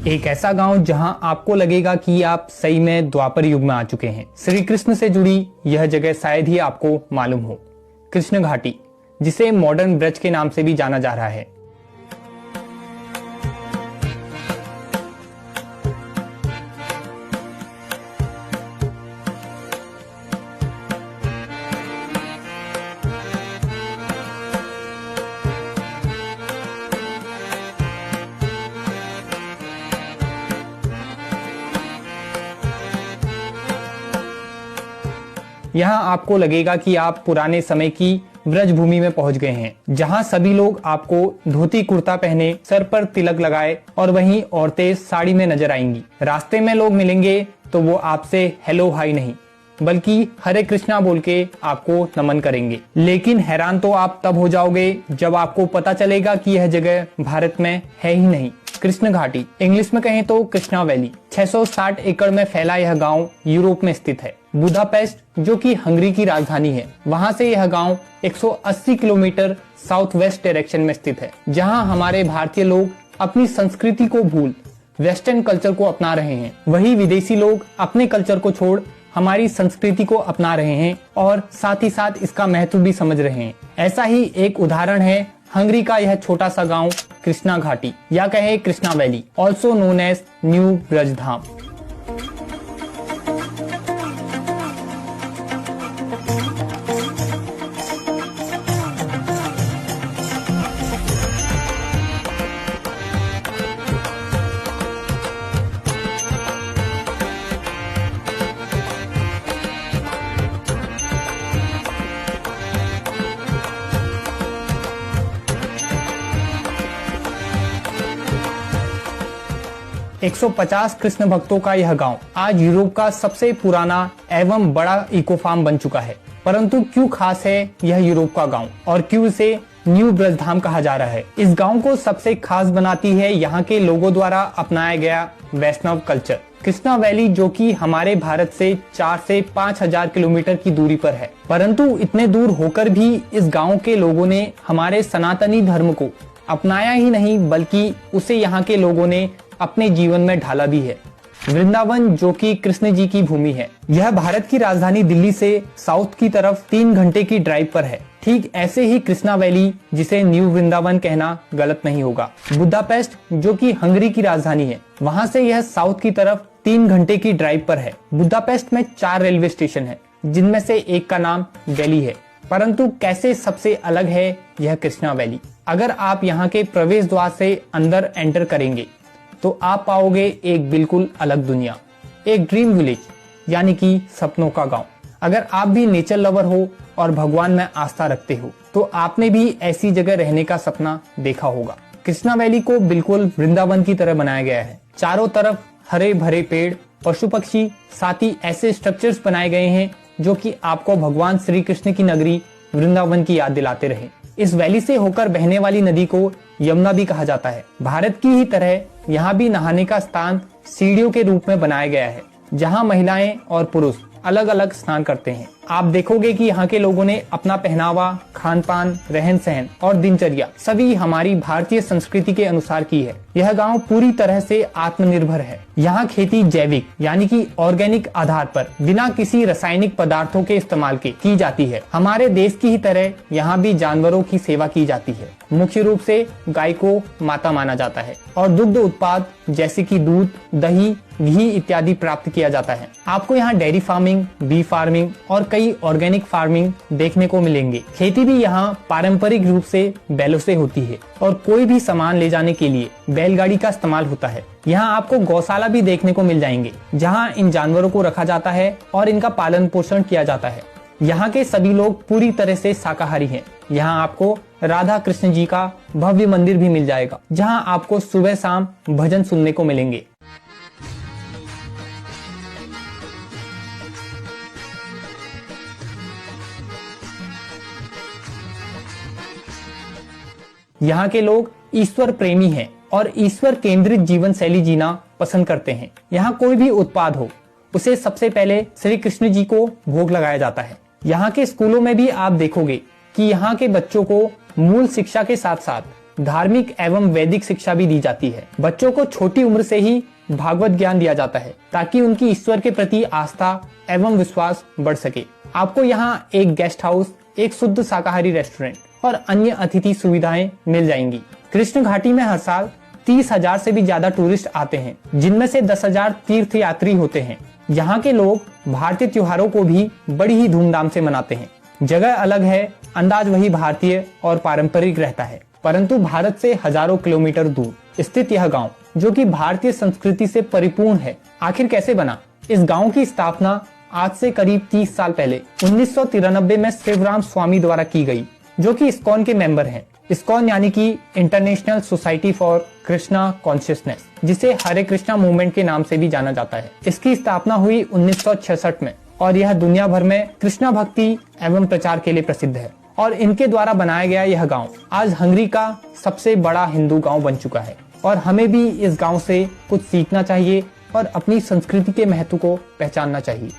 एक ऐसा गांव जहां आपको लगेगा कि आप सही में द्वापर युग में आ चुके हैं। श्री कृष्ण से जुड़ी यह जगह शायद ही आपको मालूम हो, कृष्ण घाटी, जिसे मॉडर्न ब्रज के नाम से भी जाना जा रहा है। यहाँ आपको लगेगा कि आप पुराने समय की ब्रज भूमि में पहुंच गए हैं, जहाँ सभी लोग आपको धोती कुर्ता पहने, सर पर तिलक लगाए और वहीं औरतें साड़ी में नजर आएंगी। रास्ते में लोग मिलेंगे तो वो आपसे हेलो हाय नहीं बल्कि हरे कृष्णा बोल के आपको नमन करेंगे। लेकिन हैरान तो आप तब हो जाओगे जब आपको पता चलेगा कि यह जगह भारत में है ही नहीं। कृष्ण घाटी, इंग्लिश में कहें तो कृष्णा वैली, 660 एकड़ में फैला यह गांव यूरोप में स्थित है। बुदापेस्ट, जो कि हंगरी की राजधानी है, वहां से यह गांव 180 किलोमीटर साउथ वेस्ट डायरेक्शन में स्थित है, जहां हमारे भारतीय लोग अपनी संस्कृति को भूल वेस्टर्न कल्चर को अपना रहे हैं। वही विदेशी लोग अपने कल्चर को छोड़ हमारी संस्कृति को अपना रहे हैं और साथ ही साथ इसका महत्व भी समझ रहे हैं। ऐसा ही एक उदाहरण है हंगरी का यह छोटा सा गांव कृष्णा घाटी, या कहे Krishna valley, also known as new Brajdham. 150 Krishna भक्तों का यह गांव आज यूरोप का सबसे पुराना एवं बड़ा इको फार्म बन चुका है। परंतु क्यों खास है यह यूरोप का गांव और क्यों इसे न्यू ब्रजधाम कहा जा रहा है? इस गांव को सबसे खास बनाती है यहाँ के लोगों द्वारा अपनाया गया वैष्णव कल्चर। कृष्णा वैली, जो कि हमारे भारत से 4 से 5 हजार किलोमीटर की दूरी पर है, परंतु इतने दूर होकर भी इस गांव के लोगों ने हमारे सनातनी धर्म को अपनाया ही नहीं बल्कि उसे यहाँ के लोगों ने अपने जीवन में ढाला भी है। वृंदावन, जो कि कृष्ण जी की भूमि है, यह भारत की राजधानी दिल्ली से साउथ की तरफ 3 घंटे की ड्राइव पर है। ठीक ऐसे ही कृष्णा वैली, जिसे न्यू वृंदावन कहना गलत नहीं होगा। बुदापेस्ट, जो कि हंगरी की राजधानी है, वहां से यह साउथ की तरफ 3 घंटे की ड्राइव पर है। बुदापेस्ट में 4 रेलवे स्टेशन है, जिनमें से एक का नाम दिल्ली है। परंतु कैसे सबसे अलग है यह कृष्णा वैली? अगर आप यहाँ के प्रवेश द्वार से अंदर एंटर करेंगे तो आप पाओगे एक बिल्कुल अलग दुनिया, एक ड्रीम विलेज, यानी कि सपनों का गांव। अगर आप भी नेचर लवर हो और भगवान में आस्था रखते हो तो आपने भी ऐसी जगह रहने का सपना देखा होगा। कृष्णा वैली को बिल्कुल वृंदावन की तरह बनाया गया है। चारों तरफ हरे भरे पेड़, पशु पक्षी, साथ ही ऐसे स्ट्रक्चर्स बनाए गए हैं जो कि आपको भगवान श्री कृष्ण की नगरी वृंदावन की याद दिलाते रहे। इस वैली से होकर बहने वाली नदी को यमुना भी कहा जाता है। भारत की ही तरह यहाँ भी नहाने का स्थान सीढ़ियों के रूप में बनाया गया है, जहाँ महिलाएं और पुरुष अलग अलग स्नान करते हैं। आप देखोगे कि यहाँ के लोगों ने अपना पहनावा, खान पान, रहन सहन और दिनचर्या सभी हमारी भारतीय संस्कृति के अनुसार की है। यह गांव पूरी तरह से आत्मनिर्भर है। यहाँ खेती जैविक यानी कि ऑर्गेनिक आधार पर बिना किसी रासायनिक पदार्थों के इस्तेमाल के की जाती है। हमारे देश की ही तरह यहाँ भी जानवरों की सेवा की जाती है। मुख्य रूप से गाय को माता माना जाता है और दुग्ध उत्पाद जैसे कि दूध, दही, घी इत्यादि प्राप्त किया जाता है। आपको यहाँ डेयरी फार्मिंग, बी फार्मिंग और कई ऑर्गेनिक फार्मिंग देखने को मिलेंगे। खेती भी यहाँ पारंपरिक रूप से बैलों से होती है और कोई भी सामान ले जाने के लिए बैलगाड़ी का इस्तेमाल होता है। यहाँ आपको गौशाला भी देखने को मिल जाएंगे, जहाँ इन जानवरों को रखा जाता है और इनका पालन पोषण किया जाता है। यहाँ के सभी लोग पूरी तरह से शाकाहारी हैं। यहाँ आपको राधा कृष्ण जी का भव्य मंदिर भी मिल जाएगा, जहाँ आपको सुबह शाम भजन सुनने को मिलेंगे। यहाँ के लोग ईश्वर प्रेमी हैं और ईश्वर केंद्रित जीवन शैली जीना पसंद करते हैं। यहाँ कोई भी उत्पाद हो, उसे सबसे पहले श्री कृष्ण जी को भोग लगाया जाता है। यहाँ के स्कूलों में भी आप देखोगे कि यहाँ के बच्चों को मूल शिक्षा के साथ साथ धार्मिक एवं वैदिक शिक्षा भी दी जाती है। बच्चों को छोटी उम्र से ही भागवत ज्ञान दिया जाता है ताकि उनकी ईश्वर के प्रति आस्था एवं विश्वास बढ़ सके। आपको यहाँ एक गेस्ट हाउस, एक शुद्ध शाकाहारी रेस्टोरेंट और अन्य अतिथि सुविधाएं मिल जाएंगी। कृष्ण घाटी में हर साल 30,000 से भी ज्यादा टूरिस्ट आते हैं, जिनमें से 10,000 तीर्थ यात्री होते हैं। यहाँ के लोग भारतीय त्योहारों को भी बड़ी ही धूमधाम से मनाते हैं। जगह अलग है, अंदाज वही भारतीय और पारंपरिक रहता है, परंतु भारत से हजारों किलोमीटर दूर स्थित यह गांव, जो कि भारतीय संस्कृति से परिपूर्ण है, आखिर कैसे बना? इस गांव की स्थापना आज से करीब 30 साल पहले 1993 में शिवराम स्वामी द्वारा की गई, जो कि इस्कॉन के मेंबर हैं। इस्कॉन यानी कि international society for Krishna consciousness, जिसे हरे कृष्णा मूवमेंट के नाम से भी जाना जाता है। इसकी स्थापना हुई 1966 में और यह दुनिया भर में कृष्णा भक्ति एवं प्रचार के लिए प्रसिद्ध है। और इनके द्वारा बनाया गया यह गांव आज हंगरी का सबसे बड़ा हिंदू गांव बन चुका है। और हमें भी इस गांव से कुछ सीखना चाहिए और अपनी संस्कृति के महत्व को पहचानना चाहिए।